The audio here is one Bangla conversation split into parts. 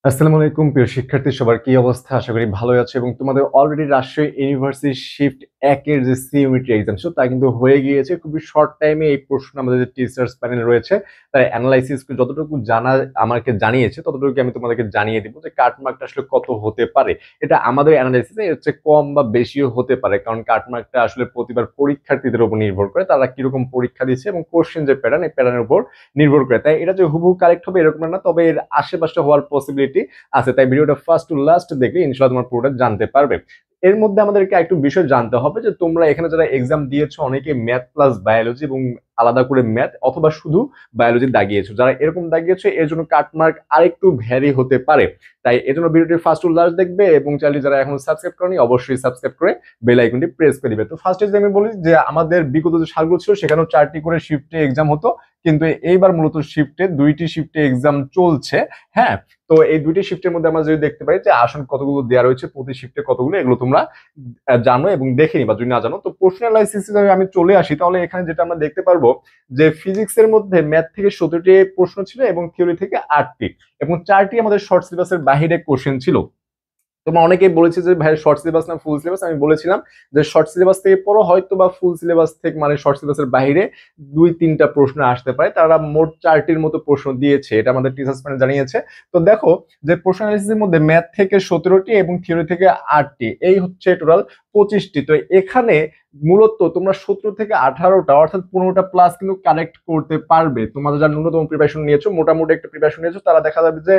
আসসালামু আলাইকুম প্রিয় শিক্ষার্থী, সবার কি অবস্থা? আশা করি ভালোই আছে এবং তোমাদের অলরেডি রাজশাহী ইউনিভার্সিটি শিফট ১ এর যে সিইউটি এক্সাম ছিল তা কিন্তু হয়ে গিয়েছে। খুবই শর্ট টাইমে এই প্রশ্ন আমাদের যে টিচার্স প্যানেল রয়েছে তার অ্যানালাইসিস যতটুকু জানা আমাকে জানিয়েছে ততটুকু আমি তোমাদেরকে জানিয়ে দিব যে কাট মার্কটা আসলে কত হতে পারে। এটা আমাদের অ্যানালাইসিসে এর চেয়ে কম বা বেশিও হতে পারে, কারণ কাট মার্কটা আসলে প্রতিবার পরীক্ষার্থীদের উপর নির্ভর করে, তারা কিরকম পরীক্ষা দিচ্ছে এবং কোশ্চেন যে প্যাটার্ন এই প্যাটার্নের উপর নির্ভর করে। তাই এটা যে হুবহু কারেক্ট হবে এরকম না, তবে এর আশেপাশে হওয়ার পসিবিলিটি আছে। তাই ভিডিওটা ফার্স্ট টু লাস্ট দেখলে ইনশাআল্লাহ তোমার পুরোটা জানতে পারবে। এর মধ্যে আমাদেরকে একটু বিষয় জানতে হবে যে তোমরা এখানে যারা এক্সাম দিয়েছো অনেকে ম্যাথ প্লাস বায়োলজি এবং আলাদা করে ম্যাথ অথবা শুধু বায়োলজি দাগিয়েছো। যারা এরকম দাগিয়েছো এর জন্য কাটমার্ক আরেকটু ভ্যারি হতে পারে। তাই এর জন্য ভিডিওটি ফার্স্ট টু লাস্ট দেখবে এবং চ্যানেলটি যারা এখন সাবস্ক্রাইব করেনি অবশ্যই সাবস্ক্রাইব করে বেল আইকনটি প্রেস করে দিবে। তো ফার্স্টে যদি আমি বলি যে আমাদের বিগত যে সালগুলো ছিল সেখানেও 4টি করে শিফটে এক্সাম হতো, কিন্তু এইবার মূলত শিফটে 2টি শিফটে এক্সাম চলছে। হ্যাঁ, তো এই 2টি শিফটের মধ্যে আমরা যদি দেখতে পাই যে আসন কতগুলো দেওয়া রয়েছে, প্রতি শিফটে কতগুলো, এগুলো তোমরা জানো এবং দেখে নিবা যদি না জানো। তো প্রশ্ন অ্যানালাইসিসে আমি চলে আসি, তাহলে এখানে যেটা আমরা দেখতে পারবো যে ফিজিক্সের মধ্যে ম্যাথ থেকে 17টি প্রশ্ন ছিল এবং থিওরি থেকে 8টি, এবং 4টি আমাদের শর্ট সিলেবাসের বাহিরে কোশ্চেন ছিল। তোমরা অনেকেই বলেছে যে ভাই শর্ট সিলেবাস না ফুল সিলেবাস, আমি বলেছিলাম যে শর্ট সিলেবাস থেকে পড়ো, হয়তো বা ফুল সিলেবাস থেকে মানে শর্ট সিলেবাসের বাইরে 2-3টা প্রশ্ন আসতে পারে। তারা মোট 4টির মতো প্রশ্ন দিয়েছে, এটা আমাদের টিচার্স প্যানেল জানিয়েছে। তো দেখো যে প্রশ্ন অ্যানালিসিসের মধ্যে ম্যাথ থেকে 17টি এবং থিওরি থেকে 8টি, এই হচ্ছে টোটাল 25টি। তো এখানে মূলত তোমরা 17 থেকে 18টা অর্থাৎ 15টা প্লাস কিন্তু কারেক্ট করতে পারবে। তোমাদের যারা ন্যূনতম প্রিপারেশন নিয়েছো, মোটামুটি একটা প্রিপারেশন নিয়েছো, তারা দেখা যাবে যে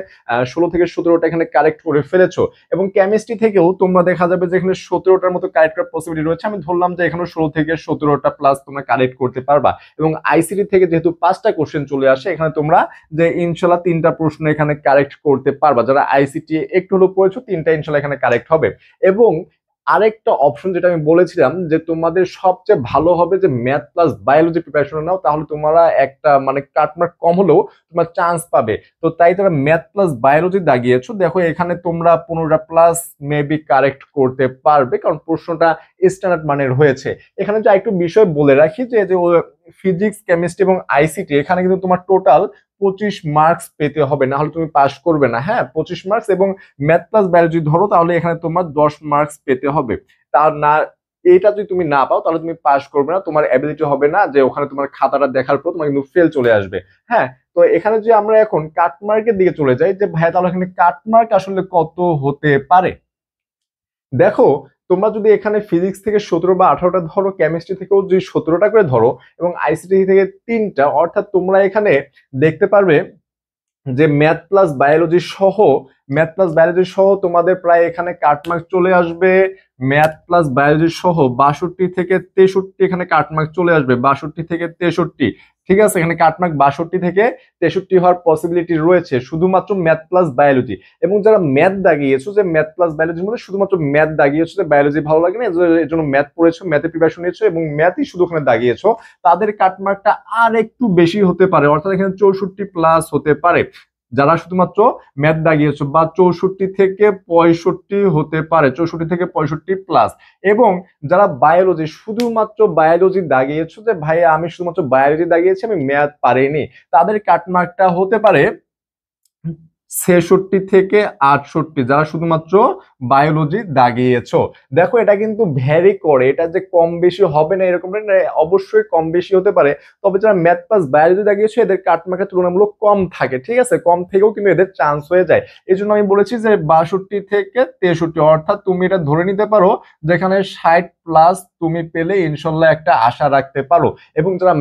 16 থেকে 17টা এখানে কারেক্ট করে ফেলেছো। এবং কেমিস্ট্রি থেকেও তোমরা দেখা যাবে যে এখানে 17টার মতো কারেক্ট করার পসিবিলিটি রয়েছে। আমি ধরলাম যে এখানে 16 থেকে 17টা প্লাস তোমরা কারেক্ট করতে পারবা। এবং আইসিটি থেকে যেহেতু 5টা কোশ্চেন চলে আসে, এখানে তোমরা যে ইনশাল্লাহ 3টা প্রশ্ন এখানে কারেক্ট করতে পারবা। যারা আইসিটি একটু হলেও পড়েছো, 3টা ইনশাল্লাহ এখানে কারেক্ট হবে। এবং আরেকটা অপশন যেটা আমি বলেছিলাম যে তোমাদের সবচেয়ে ভালো হবে যে ম্যাথ প্লাস বায়োলজি প্রিপারেশন নাও, তাহলে তোমরা একটা মানে কাটমার্ক কম হলেও তোমার চান্স পাবে। তো তাই তারা ম্যাথ প্লাস বায়োলজি দাগিয়েছো। দেখো এখানে তোমরা 15টা প্লাস মেবি কারেক্ট করতে পারবে, কারণ প্রশ্নটা স্ট্যান্ডার্ড মানের হয়েছে। এখানে যে একটু বিষয় বলে রাখি যে যে ফিজিক্স, কেমিস্ট্রি এবং আইসিটি এখানে কিন্তু তোমার টোটাল 25 মার্কস পেতে হবে, না হলে তুমি পাস করবে না। হ্যাঁ, 25 মার্কস, এবং ম্যাথ প্লাস বায়োলজি ধরো তাহলে এখানে তোমার 10 মার্কস পেতে হবে। তার না, এটা যদি তুমি না পাও তাহলে তুমি পাস করবে না, তোমার অ্যাবিলিটি হবে না যে ওখানে তোমার খাতাটা দেখার পর তোমার কিন্তু ফেল চলে আসবে। হ্যাঁ, তো এখানে যে আমরা এখন কাটমার্কের দিকে চলে যাই যে ভাইয়া তাহলে এখানে কাটমার্ক আসলে কত হতে পারে। দেখো তোমরা যদি এখানে ফিজিক্স থেকে 17 বা 18টা ধরো, কেমিস্ট্রি থেকেও যদি 17টা করে ধরো এবং আইসিটি থেকে 3টা, অর্থাৎ তোমরা এখানে দেখতে পারবে যে ম্যাথ প্লাস বায়োলজি সহ তোমাদের প্রায় এখানে কাটমার্ক চলে আসবে। ম্যাথ প্লাস বায়োলজি সহ 62 থেকে 63 এখানে কাটমার্ক চলে আসবে, 62 থেকে 63। ঠিক আছে, এখানে কাটমার্ক 62 থেকে 63 হওয়ার পসিবিলিটি রয়েছে শুধুমাত্র ম্যাথ প্লাস বায়োলজি। এবং যারা ম্যাথ দাগিয়েছো যে ম্যাথ প্লাস বায়োলজির মধ্যে শুধুমাত্র ম্যাথ দাগিয়েছো, যে বায়োলজি ভালো লাগে না এর জন্য ম্যাথ পড়েছো, ম্যাথে প্রিপারেশন নিয়েছো এবং ম্যাথই শুধু ওখানে দাগিয়েছো, তাদের কাটমার্কটা আর একটু বেশি হতে পারে, অর্থাৎ এখানে 64 প্লাস হতে পারে। যারা শুধুমাত্র ম্যাথ দাগিয়েছো, বা 64 থেকে 65 হতে পারে, 64 থেকে 65 প্লাস। এবং যারা বায়োলজি, শুধুমাত্র বায়োলজি দাগিয়েছো যে ভাই আমি শুধুমাত্র বায়োলজি দাগিয়েছি আমি ম্যাথ পারিনি, তাদের কাটমার্কটা হতে পারে 66 থেকে 68, যারা শুধুমাত্র বায়োলজি দাগিয়েছো। দেখো এটা কিন্তু ভ্যারি করে, এটা যে কম বেশি হবে না এরকম না, অবশ্যই কম বেশি হতে পারে। তবে যারা ম্যাথ প্লাস বায়োলজি দাগিয়েছো এদের কাটমার্কের তুলনামূলক কম থাকে। ঠিক আছে, কম থেকেও কিন্তু এদের চান্স হয়ে যায়। এই জন্য আমি বলেছি যে 62 থেকে 63, অর্থাৎ তুমি এটা ধরে নিতে পারো যেখানে 60 প্লাস তুমি পেলে ইনশাল্লাহ একটা আশা রাখতে পারো। এবং যারা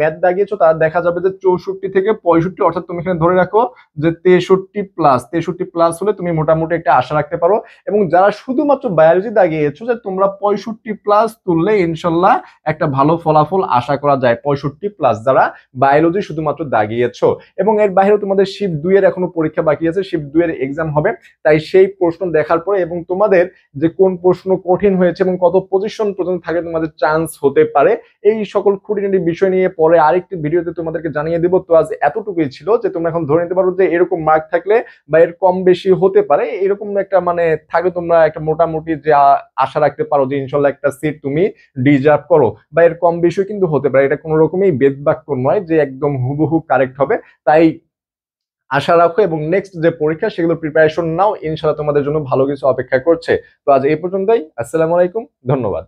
ম্যাথ দাগিয়েছো তারা দেখা যাবে যে 64 থেকে 65, অর্থাৎ তুমি এখানে ধরে রাখো যে 63 প্লাস হলে তুমি মোটামুটি একটা আশা রাখতে পারো। এবং যারা শুধুমাত্র বায়োলজি দাগিয়েছো যে তোমরা 65 প্লাস তুললে ইনশাল্লাহ একটা ভালো ফলাফল আশা করা যায়, 65 প্লাস যারা বায়োলজি শুধুমাত্র দাগিয়েছো। এবং এর বাইরেও তোমাদের শিফট 2 এর এখনো পরীক্ষা বাকি আছে, শিফট 2 এর এক্সাম হবে। তাই সেই প্রশ্ন দেখার পরে এবং তোমাদের যে কোন প্রশ্ন কঠিন হয়েছে এবং কত পজিশন পর্যন্ত থাকে তোমাদের চান্স হতে পারে, এই সকল খুঁটিনাটি বিষয় নিয়ে পরে আরেকটি ভিডিওতে তোমাদেরকে জানিয়ে দিব। তো আজ এতটুকুই ছিল যে তোমরা এখন ধরে নিতে পারো যে এরকম মার্ক থাকলে বা এর কম বেশি হতে পারে, এরকম একটা মানে থাকলে তোমরা একটা মোটামুটি যে আশা রাখতে পারো যে ইনশাল্লাহ একটা সিট তুমি ডিজার্ভ করো। বা এর কম বেশি কিন্তু হতে পারে, এটা কোনো রকমই বেদবাক্য নয় যে একদম হুবহু কারেক্ট হবে। তাই আশা রাখো এবং নেক্সট যে পরীক্ষা সেগুলো প্রিপারেশন নাও, ইনশাআল্লাহ তোমাদের জন্য ভালো কিছু অপেক্ষা করছে। তো আজ এই পর্যন্তই, আসসালামু আলাইকুম, ধন্যবাদ।